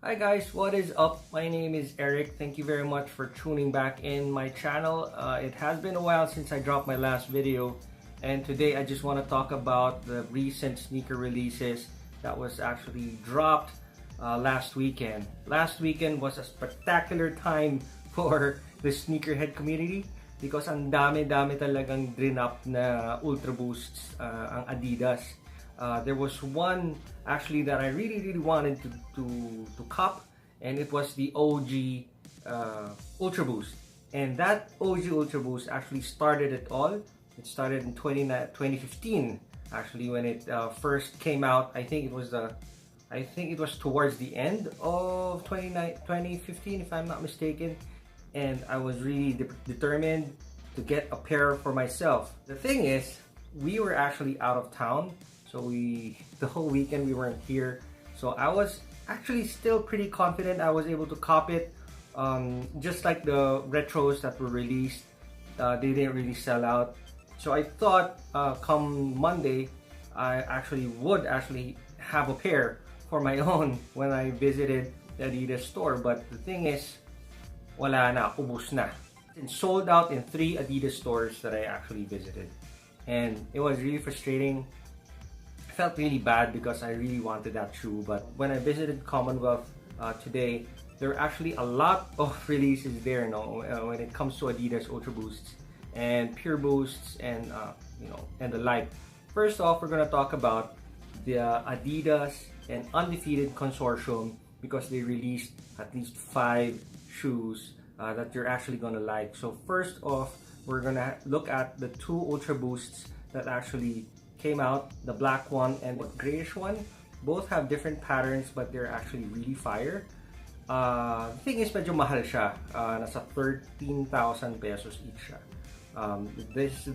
Hi guys, what is up? My name is Eric. Thank you very much for tuning back in my channel. It has been a while since I dropped my last video, and today I just want to talk about the recent sneaker releases that was actually dropped last weekend. Last weekend was a spectacular time for the sneakerhead community because ang dami-dami talagang drinop na Ultra Boosts ang Adidas. There was one actually that I really wanted to cop, and it was the OG Ultra Boost. And that OG Ultra Boost actually started it all. It started in 2015 actually when it first came out. I think it was towards the end of 2015 if I'm not mistaken, and I was really determined to get a pair for myself. The thing is, we were actually out of town. So the whole weekend we weren't here. So I was actually still pretty confident I was able to cop it. Just like the retros that were released, they didn't really sell out. So I thought come Monday, I would have a pair for my own when I visited the Adidas store. But the thing is, wala na, ubus na. It sold out in 3 Adidas stores that I actually visited. And it was really frustrating. Felt really bad because I really wanted that shoe, but when I visited Commonwealth today, there are actually a lot of releases there when it comes to Adidas Ultra Boosts and Pure Boosts and and the like. First off, we're gonna talk about the Adidas and Undefeated Consortium because they released at least 5 shoes that you're actually gonna like. So first off, we're gonna look at the 2 Ultra Boosts that actually came out, the black one and the grayish one. Both have different patterns, but they're actually really fire. The thing is, medyo mahal siya. Nasa 13,000 pesos each siya.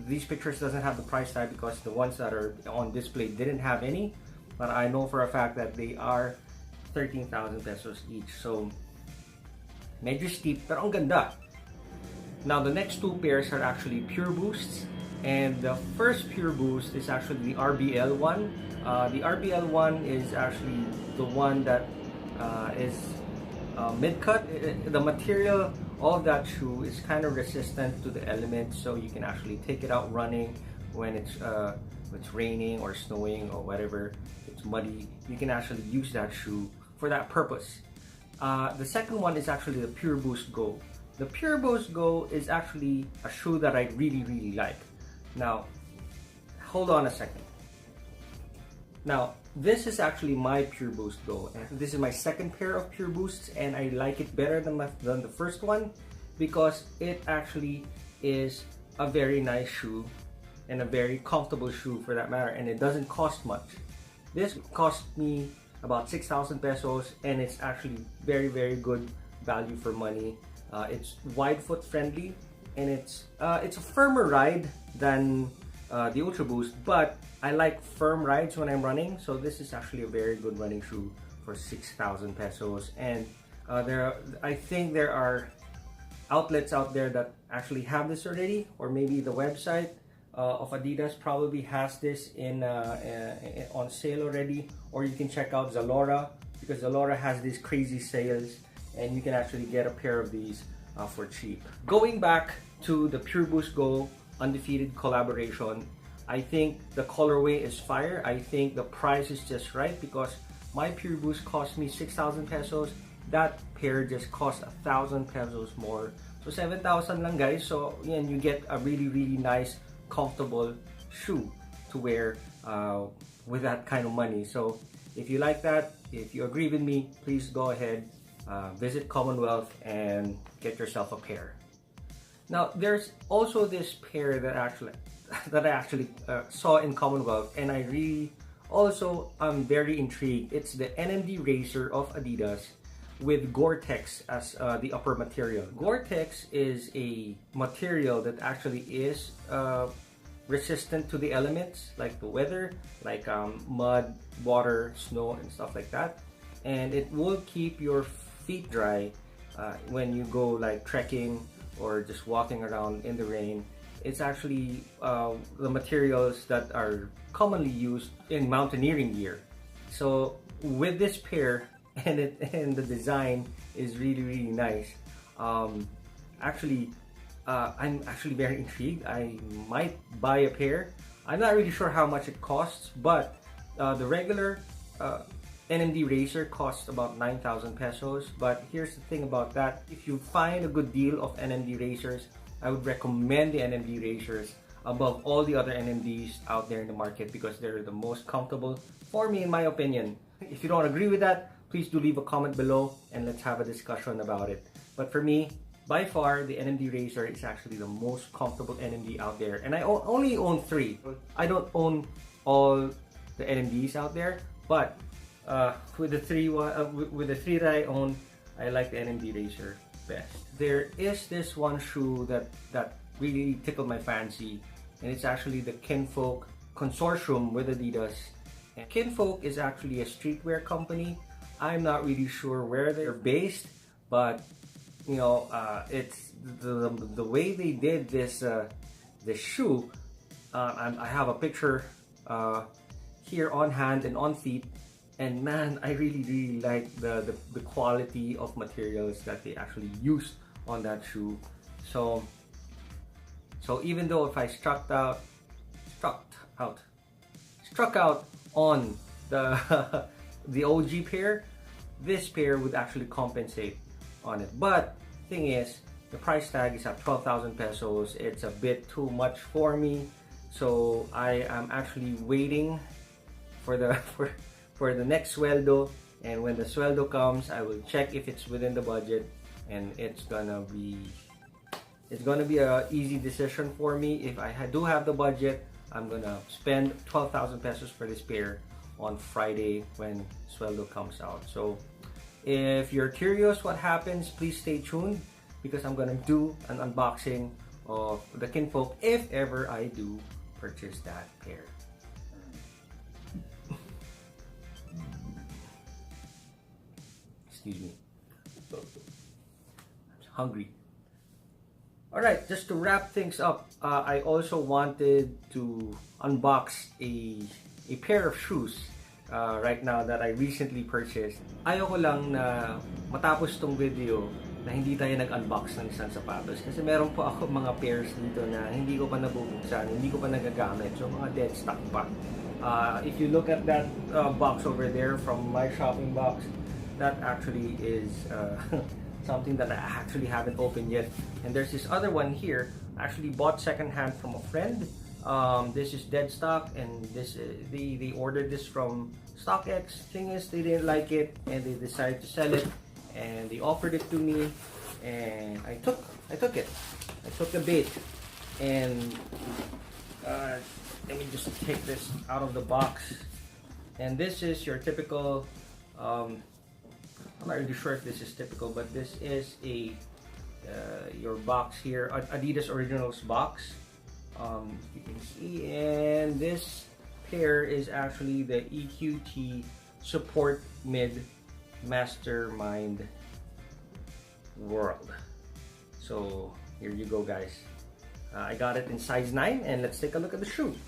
These pictures doesn't have the price tag because the ones that are on display didn't have any, but I know for a fact that they are 13,000 pesos each. So medyo steep, pero ang ganda. Now the next 2 pairs are actually Pure Boosts. And the first Pure Boost is actually the RBL one. The RBL one is actually the one that is mid-cut. The material of that shoe is kind of resistant to the elements, so you can actually take it out running when it's raining or snowing or whatever. It's muddy. You can actually use that shoe for that purpose. The second one is actually the Pure Boost Go. The Pure Boost Go is actually a shoe that I really like. Now, hold on a second. Now, this is actually my Pure Boost Go, and this is my second pair of Pure Boosts, and I like it better than the first one because it actually is a very nice shoe and a very comfortable shoe for that matter, and it doesn't cost much. This cost me about 6,000 pesos, and it's actually very good value for money. It's wide foot friendly, and it's a firmer ride than the Ultra Boost, but I like firm rides when I'm running, so this is actually a very good running shoe for 6,000 pesos. And I think there are outlets out there that actually have this already, or maybe the website of Adidas probably has this on sale already, or you can check out Zalora because Zalora has these crazy sales and you can actually get a pair of these for cheap. Going back to the Pure Boost Go Undefeated collaboration, I think the colorway is fire. I think the price is just right because my Pure Boost cost me 6,000 pesos. That pair just cost 1,000 pesos more. So 7,000 lang guys. So yan, you get a really nice, comfortable shoe to wear with that kind of money. So if you like that, if you agree with me, please go ahead. Visit Commonwealth and get yourself a pair. Now there's also this pair that I actually saw in Commonwealth, and I really also am very intrigued. It's the NMD Racer of Adidas with Goretex as the upper material. Goretex is a material that actually is resistant to the elements like the weather, like mud, water, snow, and stuff like that, and it will keep your feet dry when you go like trekking or just walking around in the rain. It's actually the materials that are commonly used in mountaineering gear. So with this pair, and the design is really nice. Actually, I'm actually very intrigued. I might buy a pair. I'm not really sure how much it costs, but the regular NMD Racer costs about 9,000 pesos. But here's the thing about that: if you find a good deal of NMD Racers, I would recommend the NMD Racers above all the other NMDs out there in the market because they're the most comfortable for me, in my opinion. If you don't agree with that, please do leave a comment below and let's have a discussion about it. But for me, by far, the NMD Racer is actually the most comfortable NMD out there. And I only own 3. I don't own all the NMDs out there, but with the 3 that I own, I like the NMD Racer best. There is this one shoe that really tickled my fancy, and it's actually the Kinfolk consortium with Adidas. And Kinfolk is actually a streetwear company. I'm not really sure where they're based, but you know, it's the way they did this shoe. I have a picture here on hand and on feet, and man, I really like the quality of materials that they actually used on that shoe. So even though if I struck out on the the OG pair, this pair would actually compensate on it. But thing is, the price tag is at 12,000 pesos. It's a bit too much for me, so I am actually waiting for the for the next sweldo, and when the sweldo comes, I will check if it's within the budget, and it's gonna be a easy decision for me. If I do have the budget, I'm gonna spend 12,000 pesos for this pair on Friday when sweldo comes out. So if you're curious what happens, please stay tuned because I'm gonna do an unboxing of the Kinfolk if ever I do purchase that pair. Excuse me. I'm hungry. Alright, just to wrap things up, I also wanted to unbox a pair of shoes right now that I recently purchased. Ayoko lang na matapos tong video na hindi tayo nag-unbox ng isang sapatos kasi meron po ako mga pairs dito na hindi ko pa nabubuksan, hindi ko pa nagagamit, so mga dead stock pa. If you look at that box over there from my shopping box, that actually is something that I actually haven't opened yet. And there's this other one here, I actually bought secondhand from a friend. This is dead stock, and this they ordered this from StockX. Thing is, they didn't like it and they decided to sell it, and they offered it to me, and I took it. I took the bait, and let me just take this out of the box. And this is your typical I'm not really sure if this is typical, but this is your box here, Adidas Originals box. You can see, and this pair is actually the EQT Support Mid Mastermind World. So here you go, guys. I got it in size 9, and let's take a look at the shoe.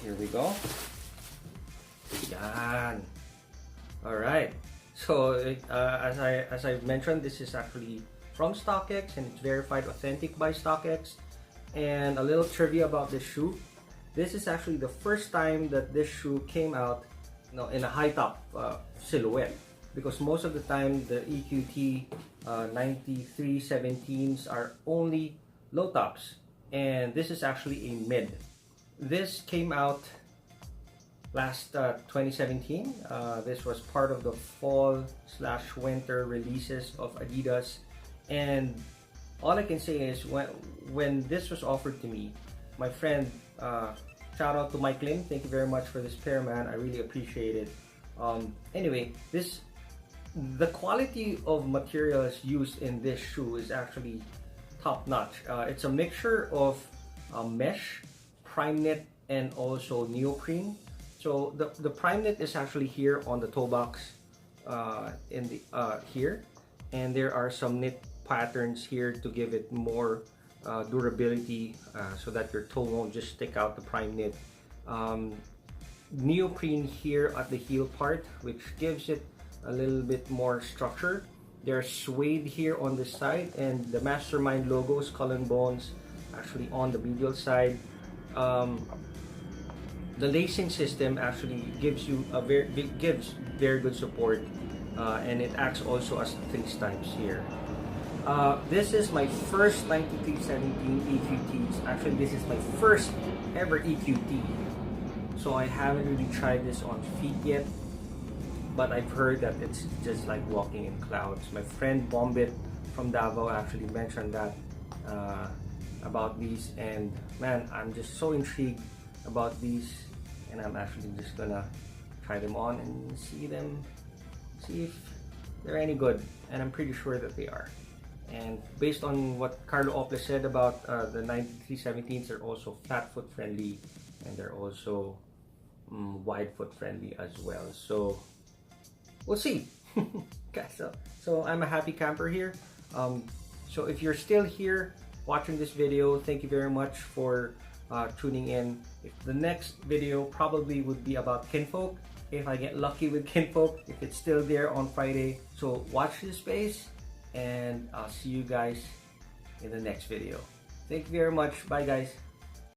Here we go. Yan. Alright, so as I mentioned, this is actually from StockX and it's verified authentic by StockX. And a little trivia about this shoe: this is actually the first time that this shoe came out, you know, in a high top silhouette, because most of the time the EQT 9317s are only low tops, and this is actually a mid. This came out last 2017. This was part of the fall/winter releases of Adidas, and all I can say is when this was offered to me, my friend, shout out to Mike Lim, thank you very much for this pair, man. I really appreciate it. Anyway, the quality of materials used in this shoe is actually top notch. It's a mixture of mesh, prime knit, and also neoprene. So the prime knit is actually here on the toe box, here, and there are some knit patterns here to give it more durability, so that your toe won't just stick out the prime knit. neoprene here at the heel part, which gives it a little bit more structure. There's suede here on this side, and the Mastermind logo, skull and bones, actually on the medial side. The lacing system actually gives you a very good support, and it acts also as 3 stripes here. This is my first 9317 EQTs. Actually, this is my first ever EQT. So I haven't really tried this on feet yet, but I've heard that it's just like walking in clouds. My friend Bombit from Davao actually mentioned that about these, and man, I'm just so intrigued about these, and I'm actually just gonna try them on and see if they're any good, and I'm pretty sure that they are. And based on what Carlo Oples said about the 9317s, they're also flat foot friendly, and they're also wide foot friendly as well. So we'll see. Okay, so I'm a happy camper here. So if you're still here watching this video, thank you very much for tuning in. If the next video probably would be about Kinfolk, if I get lucky with Kinfolk, if it's still there on Friday. So watch this space, and I'll see you guys in the next video. Thank you very much. Bye guys.